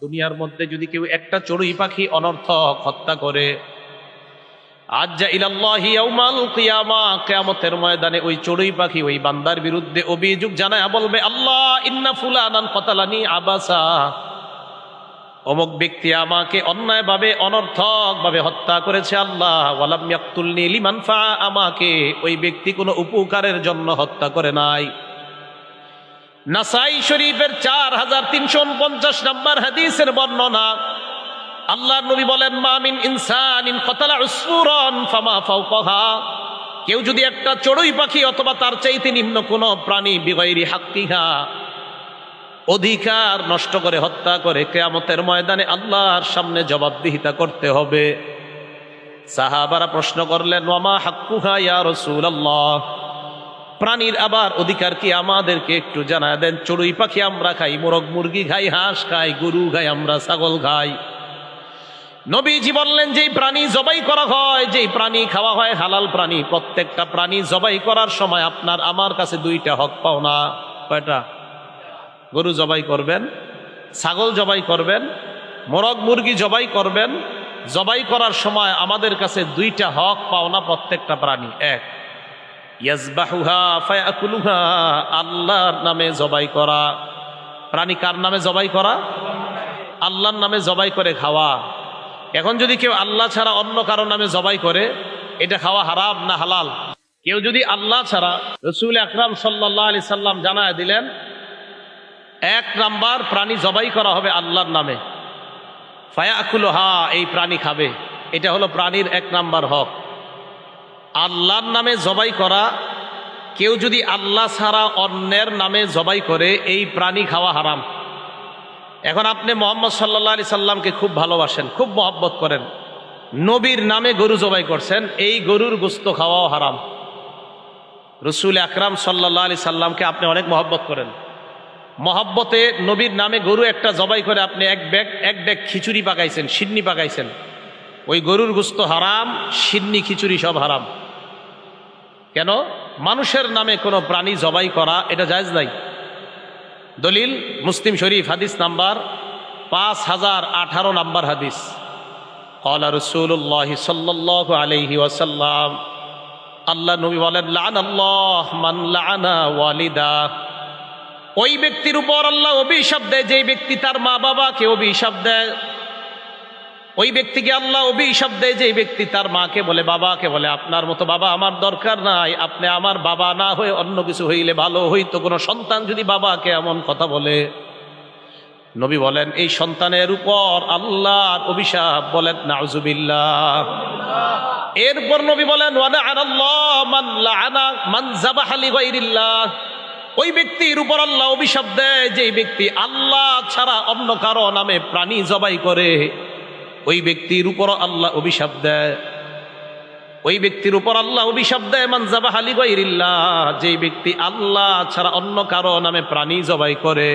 দুনিয়ার মধ্যে যদি কেউ একটা চড়ুই পাখি অনর্থক হত্যা করে, আজ্জা ইলাল্লাহি ইয়াউমাল কিয়ামা, কিয়ামতের ময়দানে ওই চড়ুই পাখি ওই বান্দার বিরুদ্ধে অভিযোগ জানায় বলবে, আল্লাহ ইন্না ফুলানান কতালানি আবাসা, অমুক ব্যক্তি আমাকে অন্যায়ভাবে অনর্থকভাবে হত্যা করেছে আল্লাহ, ওয়ালাম ইয়াকতুলনি লিমান ফা, আমাকে ওই ব্যক্তি কোনো উপকারের জন্য হত্যা করে নাই। নাসাই শরীফের 4349 নম্বর হাদিসের বর্ণনা, আল্লাহর নবী বলেন, মা মিন ইনসানিন কতালা উসফুরান ফামা ফাওকাহা, কেউ যদি একটা চড়ুই পাখি অথবা তার চাইতে নিম্ন কোনো প্রাণী বিগাইরি হাক্কিহা, অধিকার নষ্ট করে হত্যা করে, কিয়ামতের ময়দানে আল্লাহর সামনে জবাবদিহিতা করতে হবে। সাহাবারা প্রশ্ন করলেন, ওয়ামা হাক্কুহা ইয়া রাসূলুল্লাহ, প্রাণীর আবার অধিকার কি আমাদেরকে একটু জানায় দেন। চড়ুই পাখি আমরা খাই, মোরগ মুরগি খাই, হাঁস খাই, গরু খাই, আমরা ছাগল খাই। নবীজি বললেন, যেই প্রাণী জবাই করা হয়, যেই প্রাণী খাওয়া হয় হালাল প্রাণী, প্রত্যেকটা প্রাণী জবাই করার সময় আপনার আমার কাছে দুইটা হক পাও না। কয়টা? গরু জবাই করবেন, ছাগল জবাই করবেন, মোরগ মুরগি জবাই করবেন, জবাই করার সময় আমাদের কাছে দুইটা হক পাও না প্রত্যেকটা প্রাণী। এক, ইয়াজবাহুহা ফায়াকুলুহা, আল্লাহর নামে জবাই করা। প্রাণী কার নামে জবাই করা? আল্লাহর নামে জবাই করে খাওয়া। এখন যদি কেউ আল্লাহ ছাড়া অন্য কারো নামে জবাই করে, এটা খাওয়া হারাম না হালাল? কেউ যদি আল্লাহ ছাড়া, রাসূল আকরাম সাল্লাল্লাহু আলাইহি সাল্লাম জানায় দিলেন, 1 নাম্বার প্রাণী জবাই করা হবে আল্লাহর নামে, ফায়াকুলুহা, এই প্রাণী খাবে। এটা হলো প্রাণীর 1 নাম্বার হক, আল্লাহর নামে জবাই করা। কেউ যদি আল্লাহ ছাড়া অন্যের নামে জবাই করে, এই প্রাণী খাওয়া হারাম। এখন আপনি মুহাম্মদ সাল্লাল্লাহু আলাইহি সাল্লামকে খুব ভালোবাসেন, খুব মহব্বত করেন, নবীর নামে গরু জবাই করছেন, এই গরুর গোশত খাওয়াও হারাম। রাসূল আকরাম সাল্লাল্লাহু আলাইহি সাল্লামকে আপনি অনেক মহব্বত করেন, মহব্বতে নবীর নামে গরু একটা জবাই করে আপনি এক ডেক খিচুড়ি পাকাইছেন, সিন্নি পাকাইছেন, ওই গরুর গোশত হারাম, সিন্নি খিচুড়ি সব হারাম। কেন? মানুষের নামে কোনো প্রাণী জবাই করা এটা জায়েজ নাই। দলিল মুসলিম শরীফ হাদিস নাম্বার 5018 নাম্বার হাদিস, ক্বালা রাসূলুল্লাহ সাল্লাল্লাহু আলাইহি ওয়াসাল্লাম, আল্লাহ নবী বলেন, লাআনাল্লাহ মান লাআনা ওয়ালিদা, ওই ব্যক্তির উপর আল্লাহ অভিশাপ দেয় যেই ব্যক্তি তার মা বাবাকে অভিশাপ দেয়। ওই ব্যক্তিকে আল্লাহ অভিশাপ দেয় যেই ব্যক্তি তার মাকে বলে, বাবাকে বলে, আপনার মতো বাবা আমার দরকার নাই, আপনি আমার বাবা না হয়ে অন্য কিছু হইলে ভালো হইতো। কোনো সন্তান যদি বাবাকে এমন কথা বলে, নবী বলেন এই সন্তানের উপর আল্লাহর অভিশাপ, বলেন নাউজুবিল্লাহ। এরপর নবী বলেন, ওয়ালাআনাল্লাহ মান লাআনা মান যাবাহা লিগাইরিল্লাহ, ওই ব্যক্তির উপর আল্লাহ অভিশাপ দেয় যেই ব্যক্তি আল্লাহ ছাড়া অন্য কারো নামে প্রাণী জবাই করে, ওই ব্যক্তির উপর আল্লাহ অভিশাপ দেয়। ওই ব্যক্তির উপর আল্লাহ অভিশাপ দেয় মান যাবাহা লিগাইরিল্লাহ, যেই ব্যক্তি আল্লাহ ছাড়া অন্য কারো নামে প্রাণী জবাই করে।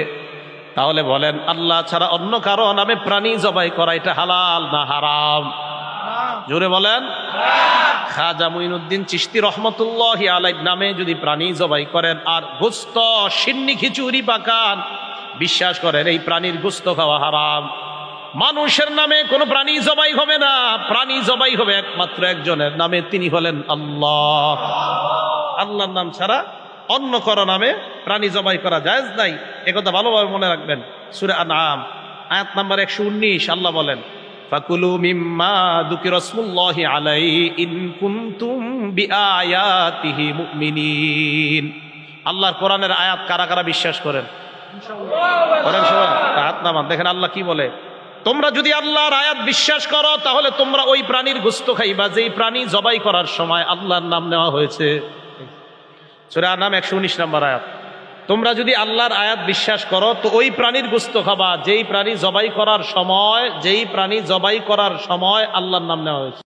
তাহলে বলেন, আল্লাহ ছাড়া অন্য কারো নামে প্রাণী জবাই করা এটা হালাল না হারাম? জোরে বলেন। খাজা মুঈনুদ্দিন চিশতি রহমতুল্লাহি আলাইহি নামে যদি প্রাণী জবাই করেন আর গোশত সিন্নি খিচুড়ি পাকান, বিশ্বাস করেন এই প্রাণীর গোশত খাওয়া হারাম। মানুষের নামে কোনো প্রাণী জবাই হবে না, প্রাণী জবাই হবে একমাত্র একজনের নামে, তিনি হলেন আল্লাহ। আল্লাহর নাম ছাড়া অন্য কারো নামে প্রাণী জবাই করা জায়েজ নাই, একথা ভালোভাবে মনে রাখবেন। সূরা আনআম আয়াত নাম্বার 119 আল্লাহ বলেন, ফাকুলু মিম্মা যুকিরা রাসূলুল্লাহি আলাইহি ইন কুনতুম বিআয়াতিহি মুমিনিন। আল্লাহর কোরআনের আয়াত কারা কারা বিশ্বাস করেন? করেন সবাই? হাত নামান। দেখেন আল্লাহ কি বলে, তোমরা যদি আল্লাহর আয়াত বিশ্বাস করো তাহলে তোমরা ওই প্রাণীর গোশত খাইবা যেই প্রাণী জবাই করার সময় আল্লাহর নাম নেওয়া হয়েছে। সূরা আনআম 119 নম্বর আয়াত। তোমরা যদি আল্লাহর আয়াত বিশ্বাস করো তো ওই প্রাণীর গোশত খাবা যেই প্রাণী জবাই করার সময়, যেই প্রাণী জবাই করার সময় আল্লাহর নাম নেওয়া হয়েছে।